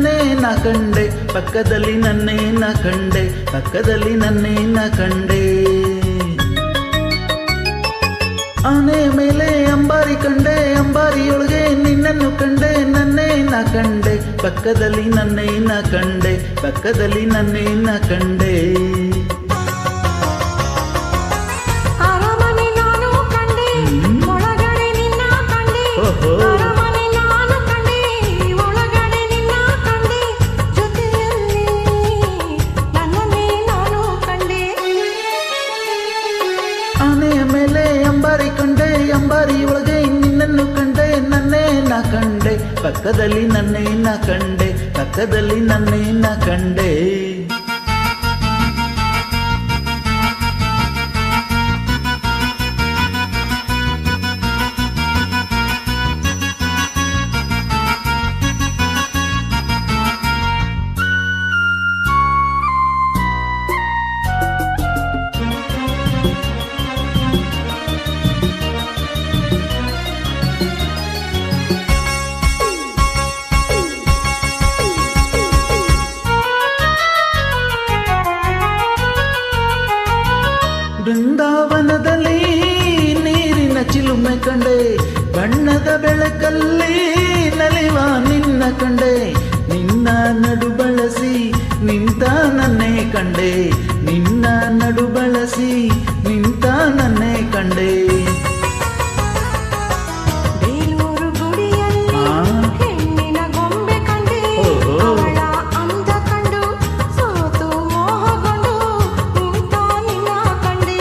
ನನ್ನೇ ನಾ ಕಂಡೆ, ಪಕ್ಕದಲ್ಲಿ ನನ್ನೇ ನಾ ಕಂಡೆ, ಪಕ್ಕದಲ್ಲಿ ನನ್ನೇ ನಾ ಕಂಡೆ. ಆನೆ ಮೇಲೆ ಅಂಬಾರಿ ಕಂಡೆ, ಅಂಬಾರಿಯೊಳಗೆ ನಿನ್ನನ್ನು ಕಂಡೆ, ನನ್ನೇ ನಾ ಕಂಡೆ, ಪಕ್ಕದಲ್ಲಿ ನನ್ನೇ ನಾ ಕಂಡೆ, ಪಕ್ಕದಲ್ಲಿ ನನ್ನೇ ನಾ ಕಂಡೆ. ಅರಮನೆ ನಾನು ಕಂಡೆ, ಒಳಗಡೆ ನಿನ್ನ ಕಂಡೆ, ಅರಮನೆ ನಾನು ಕಂಡೆ, ಒಳಗಡೆ ನಿನ್ನ ಕಂಡೆ, ಜೊತೆಯಲ್ಲಿ ನನ್ನನ್ನೇ ನಾನು ಕಂಡೆ. ಆನೆಯ ಮೇಲೆ ಅಂಬಾರಿ ಕಂಡೆ, ಅಂಬಾರಿಯೊಳಗೆ ನಿನ್ನನ್ನು ಕಂಡೆ, ನನ್ನೇ ನಾ ಕಂಡೆ, ಪಕ್ಕದಲ್ಲಿ ನನ್ನೇ ನಾ ಕಂಡೆ, ಪಕ್ಕದಲ್ಲಿ ನನ್ನೇ ನಾ ಕಂಡೆ. ಬೃಂದಾವನದಲ್ಲಿ ನೀರಿನ ಚಿಲುಮೆ ಕಂಡೆ, ಬಣ್ಣದ ಬೆಳಕಲ್ಲಿ ನಲಿವ ನಿನ್ನ ಕಂಡೆ, ನಿನ್ನ ನಡು ಬಳಸಿ ನಿಂತ ನನ್ನೇ ಕಂಡೆ, ನಿನ್ನ ನಡು ಬಳಸಿ ನಿಂತ ನನ್ನೇ ಕಂಡೆ. ಬೇಲೂರು ಗುಡಿಯಲ್ಲಿ ಹೆಣ್ಣಿನ ಗೊಂಬೆ ಕಂಡೆ, ಅವಳ ಅಂದ ಕಂಡು ಸೋತು ಮೋಹಗೊಂಡು ನಿಂತ ನಿನ್ನ ಕಂಡೆ.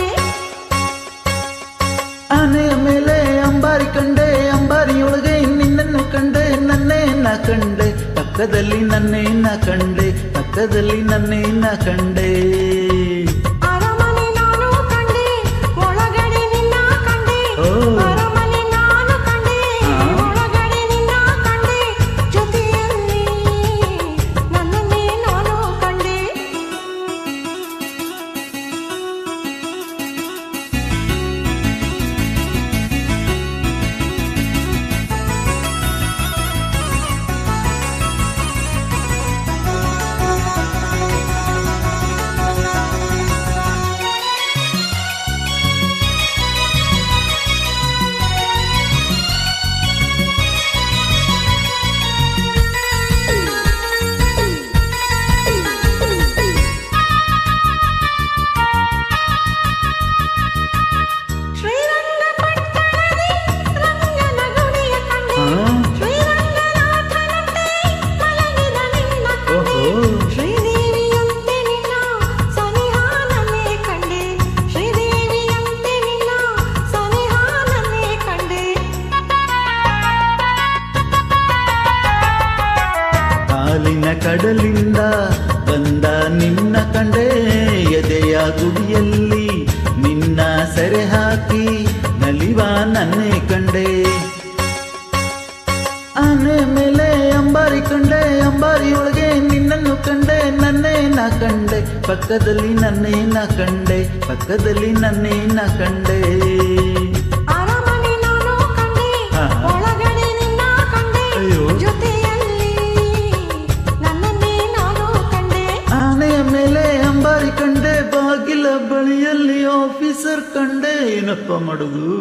ಆನೆಯ ಮೇಲೆ ಅಂಬಾರಿ ಕಂಡೆ, ಅಂಬಾರಿಯೊಳಗೆ ನಿನ್ನನ್ನು ಕಂಡೆ, ನನ್ನೇ ನಾ ಕಂಡೆ, ಪಕ್ಕದಲ್ಲಿ ನನ್ನೇ ನಾ ಕಂಡೆ, ಪಕ್ಕದಲ್ಲಿ ನನ್ನೇ ನಾ ಕಂಡೆ. ಅರಮನೆ ನಾನು ಕಂಡೆ, ಒಳಗಡೆ ನಿನ್ನ ಕಂಡೆ, ಅರಮನೆ ನಾನು ಕಂಡೆ, ಒಳಗಡೆ ನಿನ್ನ ಕಂಡೆ, ಜೊತೆಯಲ್ಲಿ ನನ್ನನ್ನೇ ನಾನು ಕಂಡೆ. ಹಾಲಿನ ಕಡಲಿಂದ ಬಂದ ನಿನ್ನ ಕಂಡೆ, ಎದೆಯ ಗುಡಿಯಲ್ಲಿ ನಿನ್ನ ಸೆರೆ ಹಾಕಿ ನಲಿವ ನನ್ನೇ ಕಂಡೆ. ಆನೆ ಮೇಲೆ ಅಂಬಾರಿ ಕಂಡೆ, ಅಂಬಾರಿಯೊಳಗೆ ನಿನ್ನನ್ನು ಕಂಡೆ, ನನ್ನೇ ನಾ ಕಂಡೆ, ಪಕ್ಕದಲ್ಲಿ ನನ್ನೇ ನಾ ಕಂಡೆ, ಪಕ್ಕದಲ್ಲಿ ನನ್ನೇ ನಾ ಕಂಡೆ. ಅರಮನೆ ನಾನು ಕಂಡೆ, ಒಳಗಡೆ ನಿನ್ನ ಕಂಡೆ, ಜೊತೆಯಲ್ಲಿ ನನ್ನನ್ನೇ ನಾನು ಕಂಡೆ. ಆನೆಯ ಮೇಲೆ ಅಂಬಾರಿ ಕಂಡೆ, ಬಾಗಿಲ ಬಳಿಯಲ್ಲಿ ಆಫೀಸರ್ ಕಂಡೆ, ಏನಪ್ಪ ಮಾಡುದು.